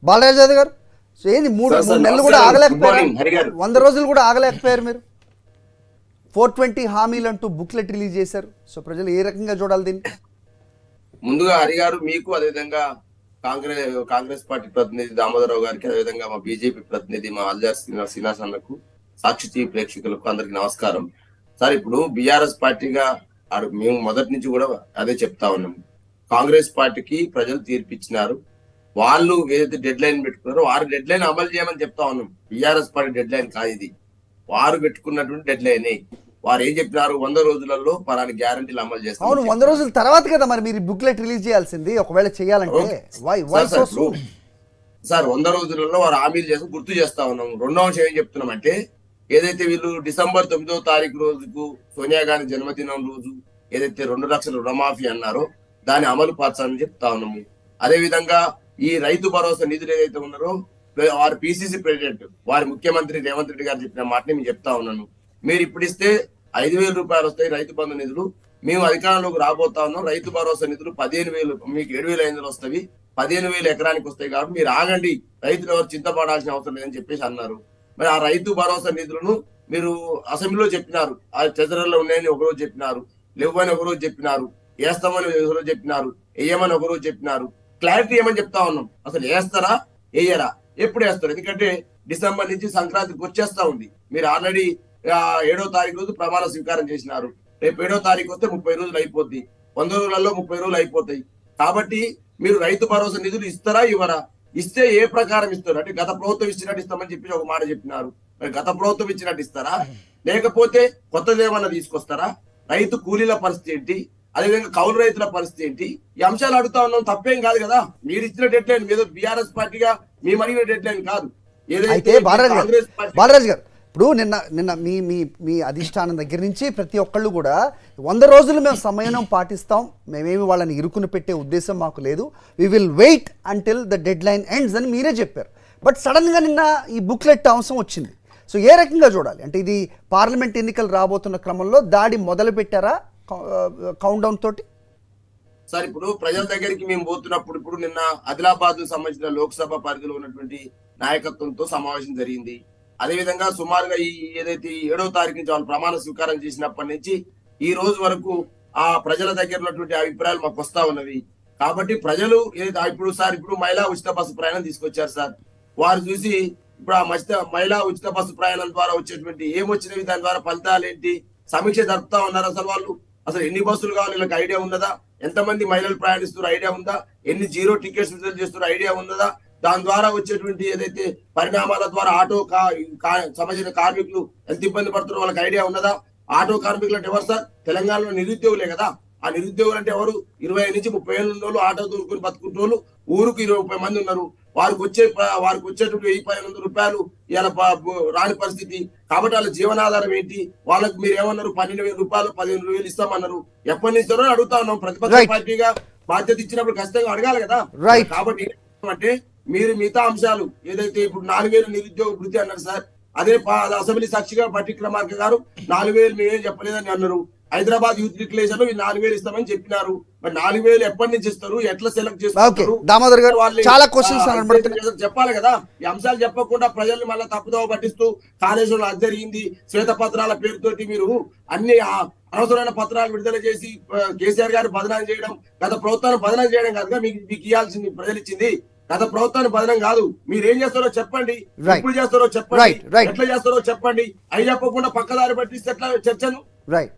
బాలరాజ్ యాదవ్ గారు, సో ఏంది మూడు నెలలు కూడా ఆగలేకపోయారు, 100 రోజులు కూడా ఆగలేకపోయారు మీరు. 420 హామీలు అంటూ బుక్లెట్ రిలీజ్ చేశారు. సో ప్రజలు ఏ రకంగా చూడాలి దీన్ని? ముందుగా హరి గారు మీకు, అదేవిధంగా కాంగ్రెస్ పార్టీ ప్రతినిధి దామోదరరావు గారికి, అదేవిధంగా మా బీజేపీ ప్రతినిధి మా అల్జార్ శ్రీనివాస్ అన్నకు, సాక్షి టీవీ ప్రేక్షకులకు అందరికి నమస్కారం. సార్, ఇప్పుడు బీఆర్ఎస్ పార్టీగా మేము మొదటి నుంచి కూడా అదే చెప్తా ఉన్నాం. కాంగ్రెస్ పార్టీకి ప్రజలు తీర్పిచ్చినారు. వాళ్ళు ఏదైతే డెడ్ లైన్ పెట్టుకున్నారో వారు డెడ్ లైన్ అమలు చేయమని చెప్తా ఉన్నాం. బీఆర్ఎస్ పార్టీ డెడ్ లైన్ కాదు ఇది, వారు పెట్టుకున్నటువంటి డెడ్ లైనే. వారు ఏం చెప్పినారు, 100 రోజులలో పలాని గ్యారంటీలు అమలు చేస్తారు. అవును, 100 రోజుల తర్వాత కదా మరి మీరు బుక్లెట్ రిలీజ్ చేయాల్సింది, ఒకవేళ చేయాలంటే. సార్ 100 రోజులలో వారు హామీలు చేసి గుర్తు చేస్తా ఉన్నాం. రెండో అంశం ఏం చెప్తున్నాం అంటే, ఏదైతే వీళ్ళు డిసెంబర్ 9వ తారీఖు రోజుకు సోనియా గాంధీ జన్మదినం రోజు ఏదైతే 2 లక్షల రుణమాఫీ అన్నారో దాన్ని అమలు పరచాలని చెప్తా ఉన్నాము. అదే విధంగా ఈ రైతు భరోసా నిధులు ఏదైతే ఉన్నారో వారి పిసిసి ప్రెసిడెంట్, వారి ముఖ్యమంత్రి రేవంత్ రెడ్డి గారు చెప్పిన మాటని నేను చెప్తా ఉన్నాను. మీరు ఇప్పుడు ఇస్తే 5,000 రూపాయలు వస్తాయి రైతు బంధు నిధులు, మేము అధికారంలోకి రాబోతా ఉన్నాం, రైతు భరోసా నిధులు 15,000, మీకు 7,500 వస్తాయి, 15,000 ఎకరానికి వస్తాయి, కాబట్టి మీరు ఆగండి, రైతులు ఎవరు చింతపడాల్సిన అవసరం లేదని చెప్పేసి అన్నారు. మరి ఆ రైతు భరోసా నిధులను మీరు అసెంబ్లీలో చెప్పినారు, ఆ చదరల్లో ఉన్నాయని ఒకరోజు చెప్పినారు, లేవని ఒకరోజు చెప్పినారు, వేస్తామని ఒకరోజు చెప్పినారు, వేయమని ఒకరోజు చెప్పినారు. క్లారిటీ ఏమని చెప్తా ఉన్నాం, అసలు వేస్తారా వేయరా, ఎప్పుడు వేస్తారు? ఎందుకంటే డిసెంబర్ నుంచి సంక్రాంతికి వచ్చేస్తా ఉంది. మీరు ఆల్రెడీ 7వ తారీఖు రోజు ప్రమాణ స్వీకారం చేసినారు. రేపు 7వ తారీఖు వస్తే 30 రోజులు అయిపోద్ది, 100 రోజులలో 30 రోజులు అయిపోతాయి. కాబట్టి మీరు రైతు భరోసా నిధులు ఇస్తారా ఇవ్వరా? ఇస్తే ఏ ప్రకారం ఇస్తారు? అంటే గత ప్రభుత్వం ఇచ్చినట్టు ఇస్తామని చెప్పి ఒక మాట చెప్పినారు. మరి గత ప్రభుత్వం ఇచ్చినట్టు ఇస్తారా, లేకపోతే కొత్తది ఏమన్నా తీసుకొస్తారా? రైతు కూలీల పరిస్థితి ఏంటి, అదేవిధంగా కౌలు రైతుల పరిస్థితి ఏంటి? ఈ అంశాలు అడుగుతా ఉన్నాం. తప్పేం కాదు కదా, మీరు ఇచ్చిన డెడ్ లైన్, మీద బీఆర్ఎస్ పార్టీగా మేము అడిగిన డెడ్ లైన్ కాదు. అయితే బాలరాజ్ గారు, ఇప్పుడు నిన్న మీ అధిష్టానం దగ్గర నుంచి ప్రతి ఒక్కళ్ళు కూడా 100 రోజులు మేము సమయం పాటిస్తాం, మేమేమి వాళ్ళని ఇరుకుని పెట్టే ఉద్దేశం మాకు లేదు, we will wait until the deadline ends అని మీరే చెప్పారు. బట్ సడన్గా నిన్న ఈ బుక్లెట్ అంశం వచ్చింది. సో ఏ రకంగా చూడాలి అంటే, ఇది పార్లమెంట్ ఎన్నికలు రాబోతున్న క్రమంలో దాడి మొదలు పెట్టారా కౌంట్ డౌన్ తోటి? సార్, ఇప్పుడు ప్రజల దగ్గరికి మేము పోతున్నప్పుడు, ఇప్పుడు నిన్న ఆదిలాబాద్ సంబంధించిన లోక్సభ పరిధిలో ఉన్నటువంటి నాయకత్వంతో సమావేశం జరిగింది. అదేవిధంగా సుమారుగా ఈ ఏదైతే 7వ తారీఖు నుంచి వాళ్ళు ప్రమాణ స్వీకారం చేసినప్పటి నుంచి ఈ రోజు వరకు ఆ ప్రజల దగ్గర ఉన్నటువంటి అభిప్రాయాలు మాకు వస్తా ఉన్నవి. కాబట్టి ప్రజలు ఇప్పుడు మహిళా ఉచిత బస్సు ప్రయాణం తీసుకొచ్చారు సార్. వారు చూసి ఇప్పుడు ఆ మహిళా ఉచిత బస్సు ప్రయాణం ద్వారా వచ్చేటువంటి ఏమొచ్చినవి, దాని ద్వారా ఫలితాలు ఏంటి, సమీక్ష జరుపుతా ఉన్నారు. అసలు ఎన్ని బస్సులు కావాలి వీళ్ళకి ఐడియా ఉన్నదా? ఎంతమంది మహిళలు ప్రయాణిస్తున్నారు ఐడియా ఉందా? ఎన్ని జీరో టికెట్స్ విడుదల చేస్తున్నారు ఐడియా ఉన్నదా? దాని ద్వారా వచ్చేటువంటి ఏదైతే పరిణామాల ద్వారా ఆటో సంబంధించిన కార్మికులు ఎంత ఇబ్బంది పడుతున్నారో వాళ్ళకి ఐడియా ఉన్నదా? ఆటో కార్మికులు అంటే ఎవరు సార్? తెలంగాణలో నిరుద్యోగులే కదా. ఆ నిరుద్యోగులు అంటే ఎవరు? 25 నుంచి 30 ఏళ్ళు ఉన్న వాళ్ళు, ఆటో దొరుకుని బతుకుంటే వాళ్ళు ఊరుకు 20 మంది ఉన్నారు. వారికి వచ్చేటువంటి 1,500 రూపాయలు ఇలా రాని పరిస్థితి. కాబట్టి వాళ్ళ జీవనాధారం ఏంటి? వాళ్ళకి మీరు ఏమన్నారు? 12,000 రూపాయలు 15,000 ఇస్తామన్నారు. ఎప్పటి నుంచి ఇస్తారో అడుగుతా ఉన్నాం. ప్రతిపక్ష పార్టీగా బాధ్యత ఇచ్చినప్పుడు ఖచ్చితంగా అడగాలి కదా. కాబట్టి అంటే మీరు మిగతా అంశాలు ఏదైతే ఇప్పుడు 4,000 నిరుద్యోగ వృత్తి అన్నారు సార్, అదే అసెంబ్లీ సాక్షిగా బట్టి విక్రమార్క గారు 4,000 మేమేం చెప్పలేదని అన్నారు. హైదరాబాద్ యూత్ డిక్లరేషన్ లో 4,000 ఇస్తామని చెప్పినారు. మరి 4,000 ఎప్పటి నుంచి ఇస్తారు, ఎట్లా సెలెక్ట్ చేస్తారు? దామోదర్ గారు చాలా క్వశ్చన్స్ చెప్పాలి కదా. ఈ అంశాలు చెప్పకుండా ప్రజల్ని మళ్ళీ తప్పుదోవ పట్టిస్తూ కాళేశ్వరం అది జరిగింది, శ్వేతపత్రాల పేరుతోటి మీరు అన్ని అనవసరమైన పత్రాలు విడుదల చేసి కేసీఆర్ గారు బదనాలు చేయడం, గత ప్రభుత్వాన్ని బదనాలు చేయడం కాదుగా మీకు ఇవ్వాల్సింది, ప్రజలు ఇచ్చింది. గత ప్రభుత్వాన్ని బదనం కాదు. మీరేం చేస్తారో చెప్పండి, ఎప్పుడు చేస్తారో చెప్పండి, ఎట్లా చేస్తారో చెప్పండి. అవి చెప్పకుండా పక్కదారి పట్టిస్తే ఎట్లా చర్చను? రైట్.